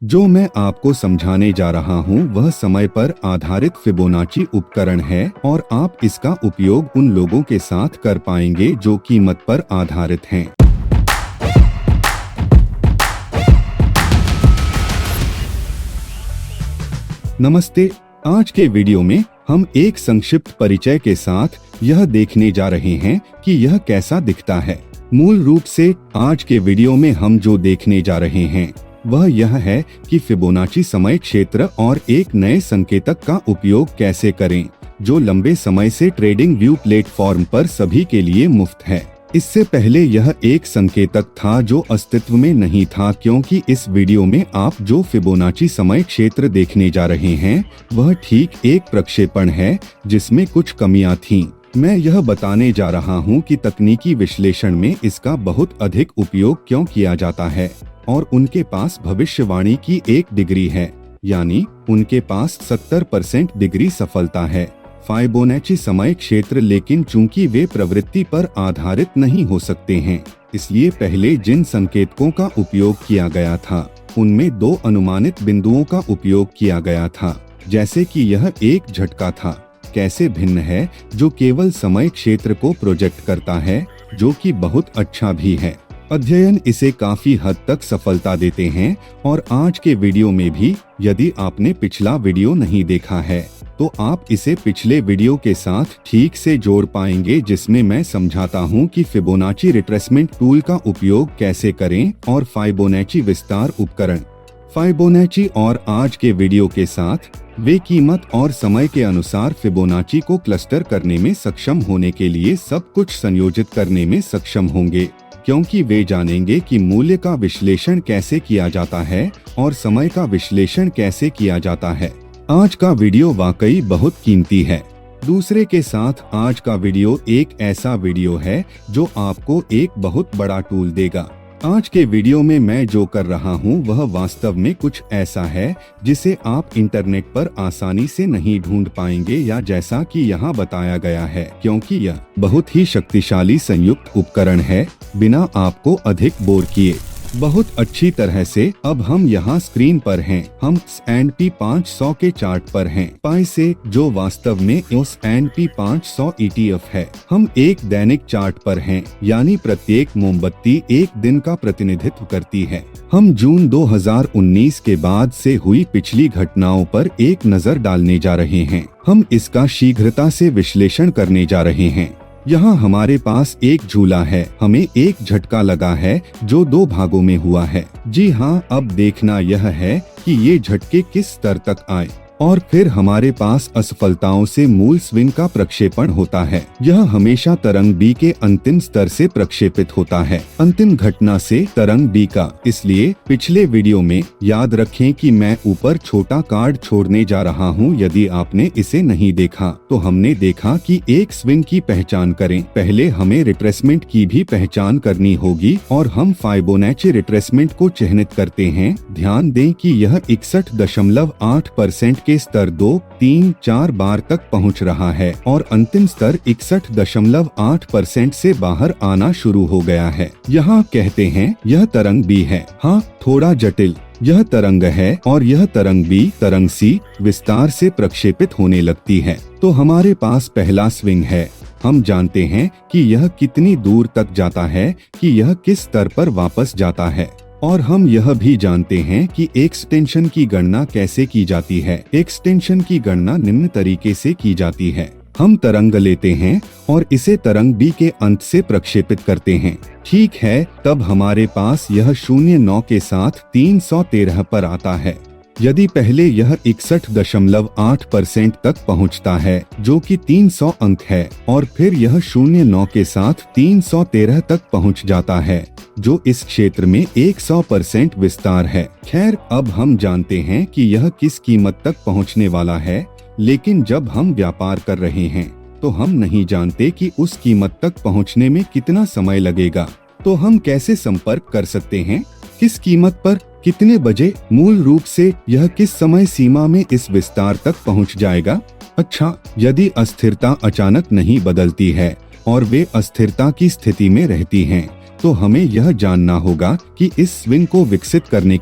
जो मैं आपको समझाने जा रहा हूँ वह समय पर आधारित फिबोनाची उपकरण है और आप इसका उपयोग उन लोगों के साथ कर पाएंगे जो कीमत पर आधारित हैं। नमस्ते। आज के वीडियो में हम एक संक्षिप्त परिचय के साथ यह देखने जा रहे हैं कि यह कैसा दिखता है। मूल रूप से आज के वीडियो में हम जो देखने जा रहे हैं वह यह है कि फिबोनाची समय क्षेत्र और एक नए संकेतक का उपयोग कैसे करें जो लंबे समय से ट्रेडिंग व्यू प्लेटफॉर्म पर सभी के लिए मुफ्त है। इससे पहले यह एक संकेतक था जो अस्तित्व में नहीं था, क्योंकि इस वीडियो में आप जो फिबोनाची समय क्षेत्र देखने जा रहे हैं वह ठीक एक प्रक्षेपण है जिसमें कुछ कमियां थीं। मैं यह बताने जा रहा हूं कि तकनीकी विश्लेषण में इसका बहुत अधिक उपयोग क्यों किया जाता है और उनके पास भविष्यवाणी की एक डिग्री है, यानी उनके पास 70% डिग्री सफलता है। फिबोनाची समय क्षेत्र लेकिन चूंकि वे प्रवृत्ति पर आधारित नहीं हो सकते हैं, इसलिए पहले जिन संकेतकों का उपयोग किया गया था उनमें दो अनुमानित बिंदुओं का उपयोग किया गया था, जैसे कि यह एक झटका था कैसे भिन्न है जो केवल समय क्षेत्र को प्रोजेक्ट करता है, जो कि बहुत अच्छा भी है। अध्ययन इसे काफी हद तक सफलता देते हैं और आज के वीडियो में भी यदि आपने पिछला वीडियो नहीं देखा है तो आप इसे पिछले वीडियो के साथ ठीक से जोड़ पाएंगे, जिसमें मैं समझाता हूं कि फिबोनाची रिट्रेसमेंट टूल का उपयोग कैसे करें और फिबोनाची विस्तार उपकरण फिबोनाची और आज के वीडियो के साथ वे कीमत और समय के अनुसार फिबोनाची को क्लस्टर करने में सक्षम होने के लिए सब कुछ संयोजित करने में सक्षम होंगे, क्योंकि वे जानेंगे कि मूल्य का विश्लेषण कैसे किया जाता है और समय का विश्लेषण कैसे किया जाता है। आज का वीडियो वाकई बहुत कीमती है। दूसरे के साथ आज का वीडियो एक ऐसा वीडियो है जो आपको एक बहुत बड़ा टूल देगा। आज के वीडियो में मैं जो कर रहा हूँ वह वास्तव में कुछ ऐसा है जिसे आप इंटरनेट पर आसानी से नहीं ढूंढ पाएंगे, या जैसा कि यहाँ बताया गया है, क्योंकि यह बहुत ही शक्तिशाली संयुक्त उपकरण है। बिना आपको अधिक बोर किए बहुत अच्छी तरह से अब हम यहाँ स्क्रीन पर हैं। हम S&P 500 के चार्ट पर हैं। पाई से जो वास्तव में S&P 500 ETF है। हम एक दैनिक चार्ट पर हैं, यानी प्रत्येक मोमबत्ती एक दिन का प्रतिनिधित्व करती है। हम जून 2019 के बाद से हुई पिछली घटनाओं पर एक नजर डालने जा रहे हैं। हम इसका शीघ्रता से विश्लेषण करने जा रहे हैं। यहाँ हमारे पास एक झूला है, हमें एक झटका लगा है जो दो भागों में हुआ है। जी हाँ, अब देखना यह है कि ये झटके किस स्तर तक आए और फिर हमारे पास असफलताओं से मूल स्विंग का प्रक्षेपण होता है। यह हमेशा तरंग बी के अंतिम स्तर से प्रक्षेपित होता है, अंतिम घटना से तरंग बी का। इसलिए पिछले वीडियो में याद रखें कि मैं ऊपर छोटा कार्ड छोड़ने जा रहा हूं। यदि आपने इसे नहीं देखा तो हमने देखा कि एक स्विंग की पहचान करें, पहले हमें रिट्रेसमेंट की भी पहचान करनी होगी और हम फिबोनाची रिट्रेसमेंट को चिह्नित करते हैं। ध्यान दें कि यह 61.8% के स्तर 2, 3, 4 बार तक पहुंच रहा है और अंतिम स्तर 61.8% से बाहर आना शुरू हो गया है। यहाँ कहते हैं यह तरंग बी है। हाँ, थोड़ा जटिल। यह तरंग है और यह तरंग बी, तरंग सी विस्तार से प्रक्षेपित होने लगती है। तो हमारे पास पहला स्विंग है। हम जानते हैं कि यह कितनी दूर तक जाता है, कि यह किस स्तर पर वापस जाता है, और हम यह भी जानते हैं कि एक्सटेंशन की गणना कैसे की जाती है। एक्सटेंशन की गणना निम्न तरीके से की जाती है। हम तरंग लेते हैं और इसे तरंग बी के अंत से प्रक्षेपित करते हैं। ठीक है, तब हमारे पास यह 0.9 के साथ 313 पर आता है। यदि पहले यह 61.8% तक पहुंचता है, जो कि 300 अंक है, और फिर यह 0.9 के साथ 313 तक पहुंच जाता है, जो इस क्षेत्र में 100% विस्तार है। खैर, अब हम जानते हैं कि यह किस कीमत तक पहुंचने वाला है, लेकिन जब हम व्यापार कर रहे हैं तो हम नहीं जानते कि उस कीमत तक पहुंचने में कितना समय लगेगा। तो हम कैसे संपर्क कर सकते हैं? किस कीमत पर, कितने बजे? मूल रूप से यह किस समय सीमा में इस विस्तार तक पहुंच जाएगा। अच्छा, यदि अस्थिरता अचानक नहीं बदलती है और वे अस्थिरता की स्थिति में रहती हैं, तो हमें यह जानना होगा कि इस स्विंग को विकसित करने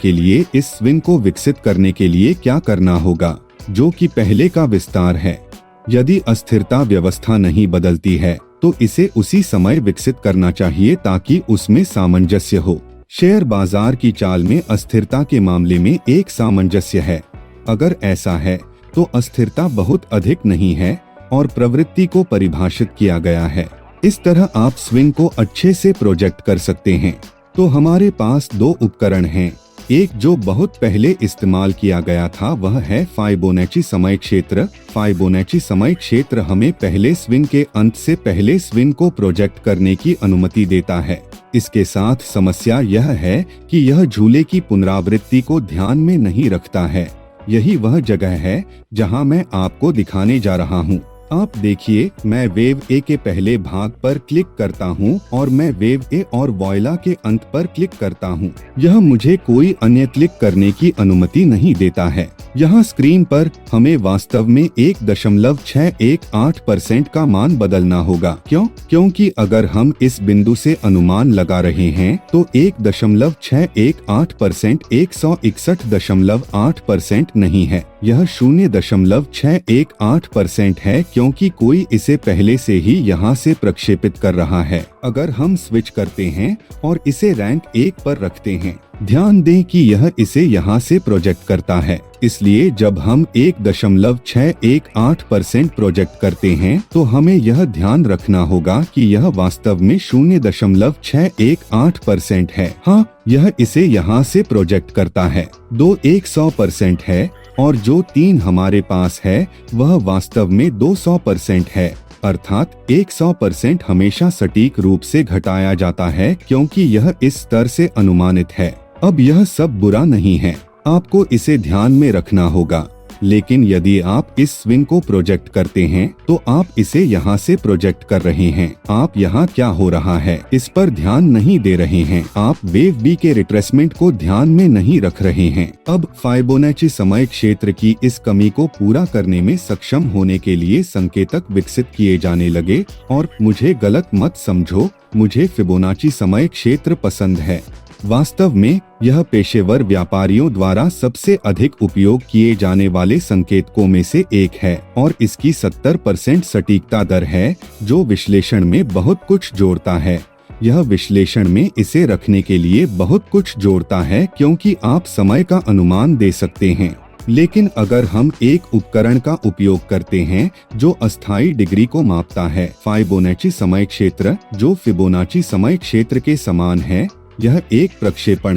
के लिए क्या करना होगा, जो कि पहले का विस्तार है। यदि अस्थिरता व्यवस्था नहीं बदलती है तो इसे उसी समय विकसित करना चाहिए ताकि उसमें सामंजस्य हो। शेयर बाजार की चाल में अस्थिरता के मामले में एक सामंजस्य है। अगर ऐसा है तो अस्थिरता बहुत अधिक नहीं है और प्रवृत्ति को परिभाषित किया गया है। इस तरह आप स्विंग को अच्छे से प्रोजेक्ट कर सकते हैं। तो हमारे पास दो उपकरण हैं। एक जो बहुत पहले इस्तेमाल किया गया था वह है फाइबोनाची समय क्षेत्र। फाइबोनाची समय क्षेत्र हमें पहले स्विंग के अंत से पहले स्विंग को प्रोजेक्ट करने की अनुमति देता है। इसके साथ समस्या यह है कि यह झूले की पुनरावृत्ति को ध्यान में नहीं रखता है। यही वह जगह है जहां मैं आपको दिखाने जा रहा हूं। आप देखिए, मैं वेव ए के पहले भाग पर क्लिक करता हूं और मैं वेव ए और वॉयला के अंत पर क्लिक करता हूं। यह मुझे कोई अन्य क्लिक करने की अनुमति नहीं देता है। यहाँ स्क्रीन पर हमें वास्तव में 1.618% का मान बदलना होगा। क्यों? क्योंकि अगर हम इस बिंदु से अनुमान लगा रहे हैं तो 1.618% 161.8% नहीं है, यह 0.618% है, क्योंकि कोई इसे पहले से ही यहाँ से प्रक्षेपित कर रहा है। अगर हम स्विच करते हैं और इसे रैंक 1 पर रखते हैं, ध्यान दें कि यह इसे यहाँ से प्रोजेक्ट करता है। इसलिए जब हम 1.618% प्रोजेक्ट करते हैं तो हमें यह ध्यान रखना होगा कि यह वास्तव में 0.618% है। हाँ, यह इसे यहाँ से प्रोजेक्ट करता है। 2 100% है और जो 3 हमारे पास है वह वास्तव में 200% है। अर्थात 100% हमेशा सटीक रूप से घटाया जाता है क्योंकि यह इस स्तर से अनुमानित है। अब यह सब बुरा नहीं है, आपको इसे ध्यान में रखना होगा। लेकिन यदि आप इस स्विंग को प्रोजेक्ट करते हैं तो आप इसे यहाँ से प्रोजेक्ट कर रहे हैं। आप यहाँ क्या हो रहा है इस पर ध्यान नहीं दे रहे हैं। आप वेव बी के रिट्रेसमेंट को ध्यान में नहीं रख रहे हैं। अब फाइबोनाची समय क्षेत्र की इस कमी को पूरा करने में सक्षम होने के लिए संकेतक विकसित किए जाने लगे। और मुझे गलत मत समझो, मुझे फिबोनाची समय क्षेत्र पसंद है। वास्तव में यह पेशेवर व्यापारियों द्वारा सबसे अधिक उपयोग किए जाने वाले संकेतकों में से एक है और इसकी 70% सटीकता दर है, जो विश्लेषण में बहुत कुछ जोड़ता है। यह विश्लेषण में इसे रखने के लिए बहुत कुछ जोड़ता है क्योंकि आप समय का अनुमान दे सकते हैं। लेकिन अगर हम एक उपकरण का उपयोग करते हैं जो अस्थायी डिग्री को मापता है, फाइबोनाची समय क्षेत्र जो फिबोनाची समय क्षेत्र के समान है, यह एक प्रक्षेपण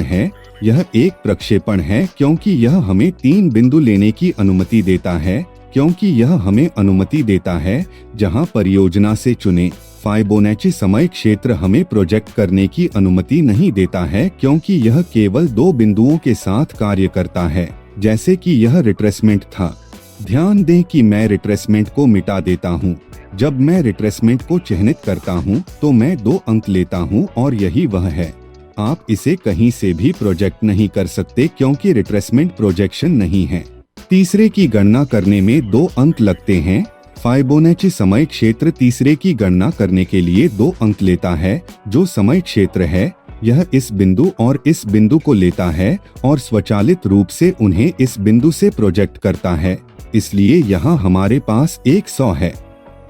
है क्योंकि यह हमें 3 बिंदु लेने की अनुमति देता है, क्योंकि यह हमें अनुमति देता है जहां परियोजना से चुने। फाइबोनाची समय क्षेत्र हमें प्रोजेक्ट करने की अनुमति नहीं देता है क्योंकि यह केवल 2 बिंदुओं के साथ कार्य करता है, जैसे कि यह रिट्रेसमेंट था। ध्यान दें कि मैं रिट्रेसमेंट को मिटा देता हूँ। जब मैं रिट्रेसमेंट को चिह्नित करता हूँ तो मैं 2 अंक लेता हूँ और यही वह है। आप इसे कहीं से भी प्रोजेक्ट नहीं कर सकते क्योंकि रिट्रेसमेंट प्रोजेक्शन नहीं है। तीसरे की गणना करने में 2 अंक लगते हैं। फाइबोनाची समय क्षेत्र तीसरे की गणना करने के लिए 2 अंक लेता है, जो समय क्षेत्र है। यह इस बिंदु और इस बिंदु को लेता है और स्वचालित रूप से उन्हें इस बिंदु से प्रोजेक्ट करता है। इसलिए यहाँ हमारे पास 100 है।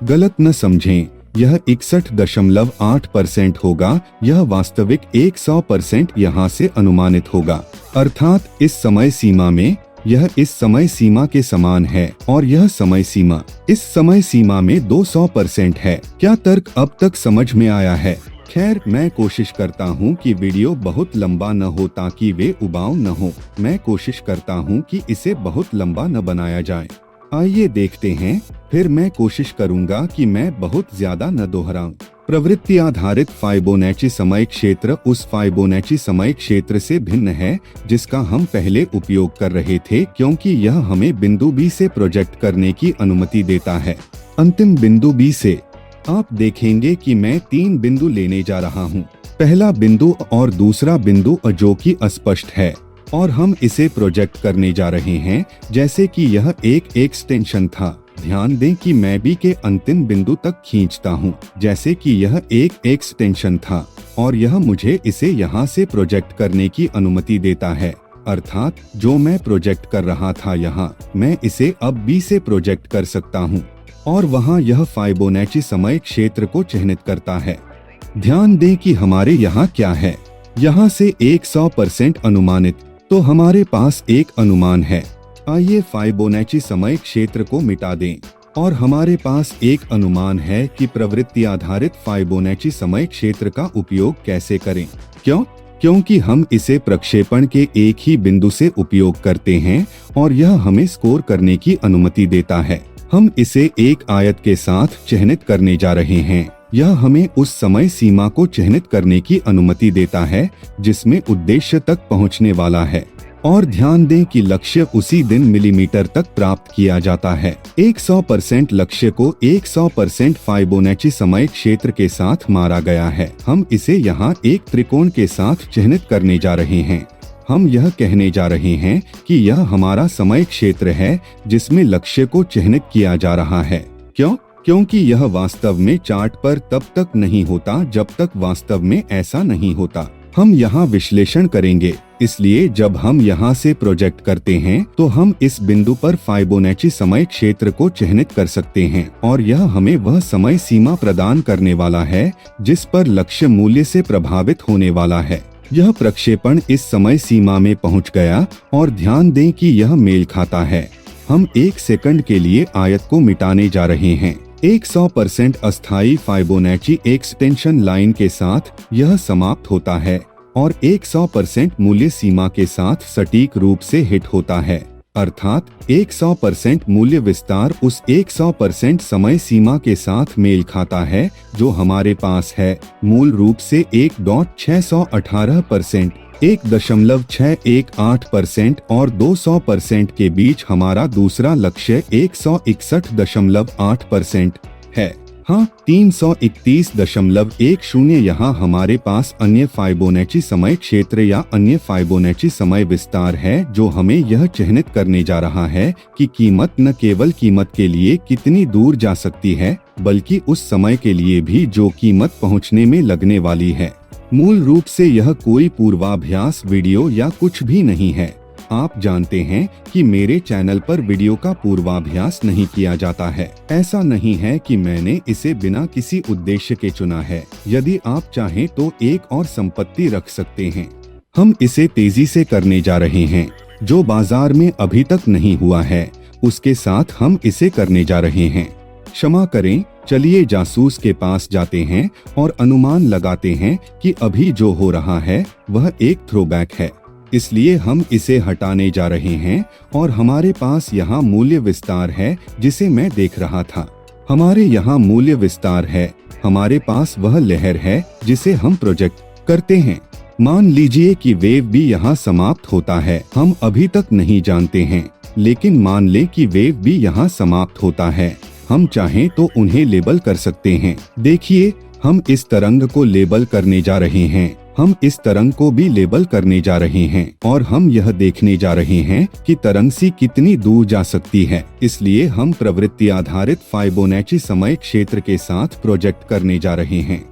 गलत न समझें, यह 61.8% होगा। यह वास्तविक 100% यहाँ से अनुमानित होगा। अर्थात इस समय सीमा में यह इस समय सीमा के समान है और यह समय सीमा इस समय सीमा में 200% है। क्या तर्क अब तक समझ में आया है? खैर, मैं कोशिश करता हूँ कि वीडियो बहुत लंबा न हो ताकि वे उबाऊ न हो। मैं कोशिश करता हूँ कि इसे बहुत लंबा न बनाया जाए। आइए देखते हैं। फिर मैं कोशिश करूंगा कि मैं बहुत ज्यादा न दोहराऊं। प्रवृत्ति आधारित फाइबोनाची समय क्षेत्र उस फाइबोनाची समय क्षेत्र से भिन्न है जिसका हम पहले उपयोग कर रहे थे, क्योंकि यह हमें बिंदु बी से प्रोजेक्ट करने की अनुमति देता है। अंतिम बिंदु बी से आप देखेंगे कि मैं 3 बिंदु लेने जा रहा हूँ। पहला बिंदु और दूसरा बिंदु जो कि अस्पष्ट है और हम इसे प्रोजेक्ट करने जा रहे हैं जैसे कि यह एक एक्सटेंशन था। ध्यान दें कि मैं बी के अंतिम बिंदु तक खींचता हूँ, जैसे कि यह एक एक्सटेंशन था और यह मुझे इसे यहाँ से प्रोजेक्ट करने की अनुमति देता है। अर्थात जो मैं प्रोजेक्ट कर रहा था यहाँ, मैं इसे अब बी से प्रोजेक्ट कर सकता हूँ और वहाँ यह फाइबोनैची समय क्षेत्र को चिह्नित करता है। ध्यान दें कि हमारे यहाँ क्या है, यहाँ से 100% अनुमानित, तो हमारे पास एक अनुमान है। आइए फाइबोनैची समय क्षेत्र को मिटा दें और हमारे पास एक अनुमान है कि प्रवृत्ति आधारित फाइबोनैची समय क्षेत्र का उपयोग कैसे करें। क्योंकि हम इसे प्रक्षेपण के एक ही बिंदु से उपयोग करते हैं और यह हमें स्कोर करने की अनुमति देता है। हम इसे एक आयत के साथ चिह्नित करने जा रहे हैं। यह हमें उस समय सीमा को चिह्नित करने की अनुमति देता है जिसमें उद्देश्य तक पहुंचने वाला है। और ध्यान दें कि लक्ष्य उसी दिन मिलीमीटर तक प्राप्त किया जाता है। 100% लक्ष्य को 100% फाइबोनैची समय क्षेत्र के साथ मारा गया है। हम इसे यहाँ एक त्रिकोण के साथ चिह्नित करने जा रहे हैं। हम यह कहने जा रहे हैं कि यह हमारा समय क्षेत्र है जिसमें लक्ष्य को चिह्नित किया जा रहा है। क्योंकि यह वास्तव में चार्ट पर तब तक नहीं होता जब तक वास्तव में ऐसा नहीं होता। हम यहाँ विश्लेषण करेंगे, इसलिए जब हम यहाँ से प्रोजेक्ट करते हैं तो हम इस बिंदु पर फाइबोनैची समय क्षेत्र को चिह्नित कर सकते हैं और यह हमें वह समय सीमा प्रदान करने वाला है जिस पर लक्ष्य मूल्य से प्रभावित होने वाला है। यह प्रक्षेपण इस समय सीमा में पहुँच गया और ध्यान दें कि यह मेल खाता है। हम 1 सेकंड के लिए आयत को मिटाने जा रहे हैं। 100% अस्थायी फाइबोनैची एक्सटेंशन लाइन के साथ यह समाप्त होता है और 100% मूल्य सीमा के साथ सटीक रूप से हिट होता है। अर्थात 100% मूल्य विस्तार उस 100% समय सीमा के साथ मेल खाता है जो हमारे पास है, मूल रूप से 1.618%, 1.618% और 200% के बीच हमारा दूसरा लक्ष्य 161.8% है। हाँ, 331.10 यहाँ हमारे पास अन्य फाइबोनैची समय क्षेत्र या अन्य फाइबोनैची समय विस्तार है जो हमें यह चिह्नित करने जा रहा है कि कीमत न केवल कीमत के लिए कितनी दूर जा सकती है बल्कि उस समय के लिए भी जो कीमत पहुँचने में लगने वाली है। मूल रूप से यह कोई पूर्वाभ्यास वीडियो या कुछ भी नहीं है। आप जानते हैं कि मेरे चैनल पर वीडियो का पूर्वाभ्यास नहीं किया जाता है। ऐसा नहीं है कि मैंने इसे बिना किसी उद्देश्य के चुना है। यदि आप चाहें तो एक और संपत्ति रख सकते हैं। हम इसे तेजी से करने जा रहे हैं, जो बाजार में अभी तक नहीं हुआ है उसके साथ हम इसे करने जा रहे हैं। क्षमा करें, चलिए जासूस के पास जाते हैं और अनुमान लगाते हैं कि अभी जो हो रहा है वह एक थ्रोबैक है, इसलिए हम इसे हटाने जा रहे हैं और हमारे पास यहाँ मूल्य विस्तार है जिसे मैं देख रहा था। हमारे यहाँ मूल्य विस्तार है, हमारे पास वह लहर है जिसे हम प्रोजेक्ट करते हैं। मान लीजिए कि वेव भी यहाँ समाप्त होता है, हम अभी तक नहीं जानते हैं, लेकिन मान लें कि वेव भी यहाँ समाप्त होता है। हम चाहें तो उन्हें लेबल कर सकते हैं। देखिए, हम इस तरंग को लेबल करने जा रहे हैं, हम इस तरंग को भी लेबल करने जा रहे हैं और हम यह देखने जा रहे हैं कि तरंग सी कितनी दूर जा सकती है। इसलिए हम प्रवृत्ति आधारित फाइबोनैची समय क्षेत्र के साथ प्रोजेक्ट करने जा रहे हैं।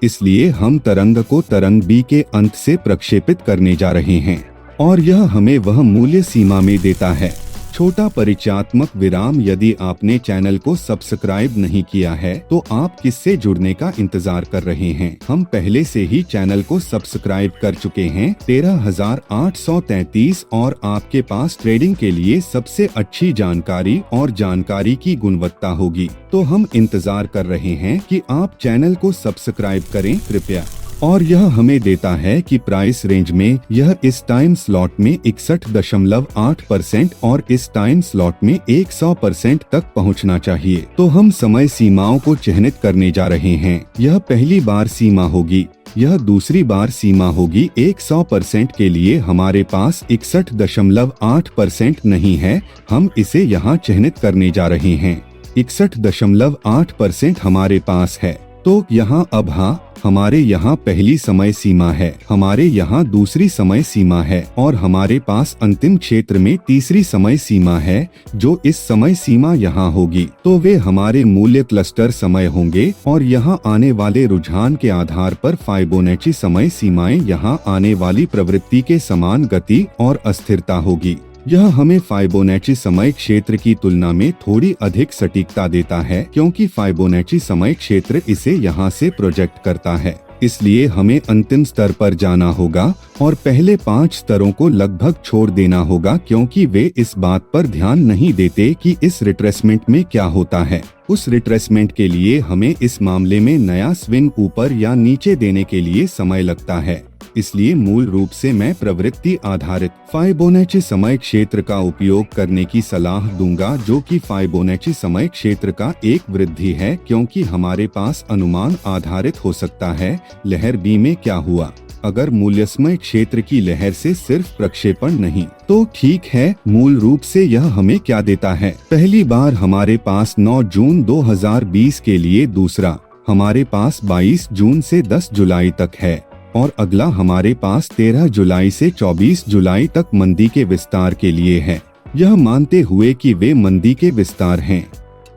इसलिए हम तरंग को तरंग बी के अंत से प्रक्षेपित करने जा रहे हैं और यह हमें वह मूल्य सीमा में देता है। छोटा परिचयात्मक विराम, यदि आपने चैनल को सब्सक्राइब नहीं किया है तो आप किससे जुड़ने का इंतजार कर रहे हैं। हम पहले से ही चैनल को सब्सक्राइब कर चुके हैं 13,833 और आपके पास ट्रेडिंग के लिए सबसे अच्छी जानकारी और जानकारी की गुणवत्ता होगी। तो हम इंतजार कर रहे हैं कि आप चैनल को सब्सक्राइब करें कृपया। और यह हमें देता है कि प्राइस रेंज में यह इस टाइम स्लॉट में 61.8% और इस टाइम स्लॉट में 100% तक पहुंचना चाहिए। तो हम समय सीमाओं को चिह्नित करने जा रहे हैं। यह पहली बार सीमा होगी, यह दूसरी बार सीमा होगी। 100% के लिए हमारे पास 61.8% नहीं है, हम इसे यहाँ चिह्नित करने जा रहे हैं। 61.8% हमारे पास है। तो यहाँ अब हाँ, हमारे यहाँ पहली समय सीमा है, हमारे यहाँ दूसरी समय सीमा है और हमारे पास अंतिम क्षेत्र में तीसरी समय सीमा है। जो इस समय सीमा यहाँ होगी तो वे हमारे मूल्य क्लस्टर समय होंगे और यहाँ आने वाले रुझान के आधार पर फाइबोनाची समय सीमाएं यहाँ आने वाली प्रवृत्ति के समान गति और अस्थिरता होगी। यह हमें फाइबोनाची समय क्षेत्र की तुलना में थोड़ी अधिक सटीकता देता है, क्योंकि फाइबोनाची समय क्षेत्र इसे यहाँ से प्रोजेक्ट करता है। इसलिए हमें अंतिम स्तर पर जाना होगा और पहले 5 स्तरों को लगभग छोड़ देना होगा, क्योंकि वे इस बात पर ध्यान नहीं देते कि इस रिट्रेसमेंट में क्या होता है। उस रिट्रेसमेंट के लिए हमें इस मामले में नया स्विंग ऊपर या नीचे देने के लिए समय लगता है। इसलिए मूल रूप से मैं प्रवृत्ति आधारित फाइबोनाची समय क्षेत्र का उपयोग करने की सलाह दूंगा, जो कि फाइबोनाची समय क्षेत्र का एक वृद्धि है, क्योंकि हमारे पास अनुमान आधारित हो सकता है लहर बी में क्या हुआ। अगर मूल्यस्मय क्षेत्र की लहर से सिर्फ प्रक्षेपण नहीं तो ठीक है। मूल रूप से यह हमें क्या देता है? पहली बार हमारे पास 9 जून 2020 के लिए, दूसरा हमारे पास 22 जून से 10 जुलाई तक है और अगला हमारे पास 13 जुलाई से 24 जुलाई तक मंदी के विस्तार के लिए है। यह मानते हुए कि वे मंदी के विस्तार हैं।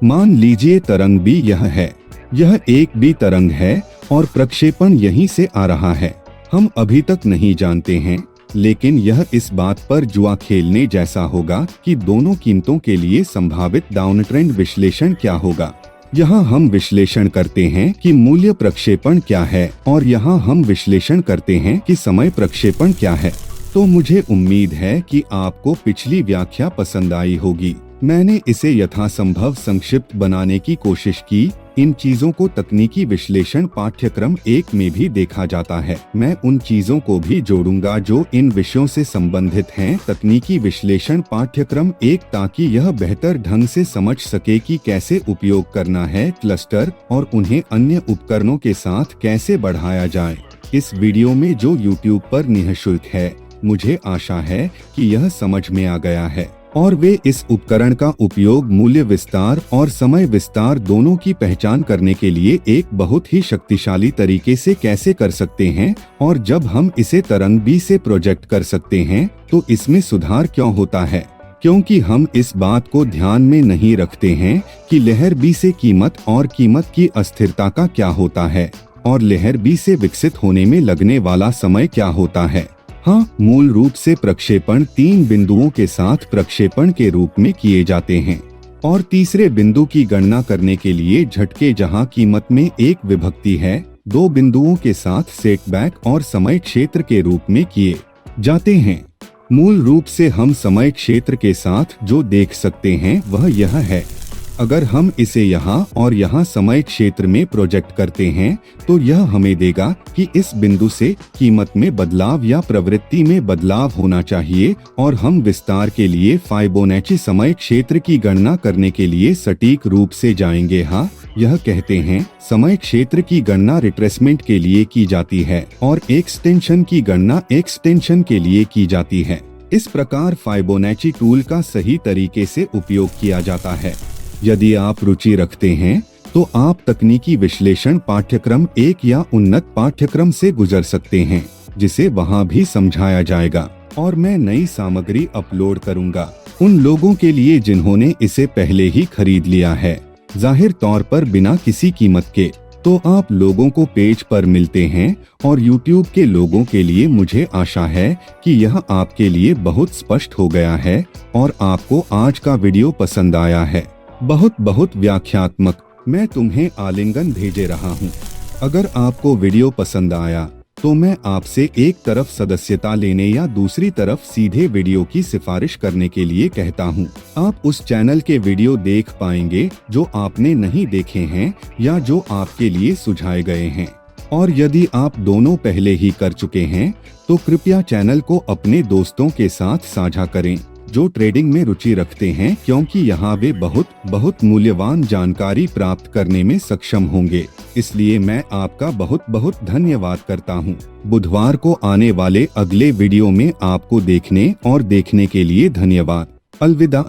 मान लीजिए तरंग भी यह है, यह एक भी तरंग है और प्रक्षेपण यहीं से आ रहा है। हम अभी तक नहीं जानते हैं, लेकिन यह इस बात पर जुआ खेलने जैसा होगा कि दोनों कीमतों के लिए संभावित डाउनट्रेंड विश्लेषण क्या होगा। यहाँ हम विश्लेषण करते हैं कि मूल्य प्रक्षेपण क्या है और यहाँ हम विश्लेषण करते हैं कि समय प्रक्षेपण क्या है। तो मुझे उम्मीद है कि आपको पिछली व्याख्या पसंद आई होगी। मैंने इसे यथासंभव संक्षिप्त बनाने की कोशिश की। इन चीजों को तकनीकी विश्लेषण पाठ्यक्रम 1 में भी देखा जाता है। मैं उन चीजों को भी जोड़ूंगा जो इन विषयों से संबंधित हैं तकनीकी विश्लेषण पाठ्यक्रम 1, ताकि यह बेहतर ढंग से समझ सके कि कैसे उपयोग करना है क्लस्टर और उन्हें अन्य उपकरणों के साथ कैसे बढ़ाया जाए। इस वीडियो में जो YouTube पर निःशुल्क है, मुझे आशा है कि यह समझ में आ गया है और वे इस उपकरण का उपयोग मूल्य विस्तार और समय विस्तार दोनों की पहचान करने के लिए एक बहुत ही शक्तिशाली तरीके से कैसे कर सकते हैं। और जब हम इसे तरंग बी से प्रोजेक्ट कर सकते हैं तो इसमें सुधार क्यों होता है? क्योंकि हम इस बात को ध्यान में नहीं रखते हैं कि लहर बी से कीमत और कीमत की अस्थिरता का क्या होता है और लहर बी से विकसित होने में लगने वाला समय क्या होता है। हाँ, मूल रूप से प्रक्षेपण 3 बिंदुओं के साथ प्रक्षेपण के रूप में किए जाते हैं और तीसरे बिंदु की गणना करने के लिए झटके, जहां कीमत में एक विभक्ति है, 2 बिंदुओं के साथ सेटबैक और समय क्षेत्र के रूप में किए जाते हैं। मूल रूप से हम समय क्षेत्र के साथ जो देख सकते हैं वह यह है। अगर हम इसे यहाँ और यहाँ समय क्षेत्र में प्रोजेक्ट करते हैं तो यह हमें देगा कि इस बिंदु से कीमत में बदलाव या प्रवृत्ति में बदलाव होना चाहिए और हम विस्तार के लिए फाइबोनाची समय क्षेत्र की गणना करने के लिए सटीक रूप से जाएंगे। हाँ, यह कहते हैं समय क्षेत्र की गणना रिट्रेसमेंट के लिए की जाती है और एक्सटेंशन की गणना एक्सटेंशन के लिए की जाती है। इस प्रकार फाइबोनाची टूल का सही तरीके से उपयोग किया जाता है। यदि आप रुचि रखते हैं तो आप तकनीकी विश्लेषण पाठ्यक्रम 1 या उन्नत पाठ्यक्रम से गुजर सकते हैं, जिसे वहां भी समझाया जाएगा और मैं नई सामग्री अपलोड करूंगा उन लोगों के लिए जिन्होंने इसे पहले ही खरीद लिया है, जाहिर तौर पर बिना किसी कीमत के। तो आप लोगों को पेज पर मिलते हैं और YouTube के लोगों के लिए मुझे आशा है कि यह आपके लिए बहुत स्पष्ट हो गया है और आपको आज का वीडियो पसंद आया है। बहुत बहुत व्याख्यात्मक। मैं तुम्हें आलिंगन भेजे रहा हूँ। अगर आपको वीडियो पसंद आया तो मैं आपसे एक तरफ सदस्यता लेने या दूसरी तरफ सीधे वीडियो की सिफारिश करने के लिए कहता हूँ। आप उस चैनल के वीडियो देख पाएंगे जो आपने नहीं देखे हैं या जो आपके लिए सुझाए गए हैं। और यदि आप दोनों पहले ही कर चुके हैं तो कृपया चैनल को अपने दोस्तों के साथ साझा करें जो ट्रेडिंग में रुचि रखते हैं, क्योंकि यहाँ वे बहुत मूल्यवान जानकारी प्राप्त करने में सक्षम होंगे। इसलिए मैं आपका बहुत धन्यवाद करता हूँ। बुधवार को आने वाले अगले वीडियो में आपको देखने के लिए धन्यवाद। अलविदा।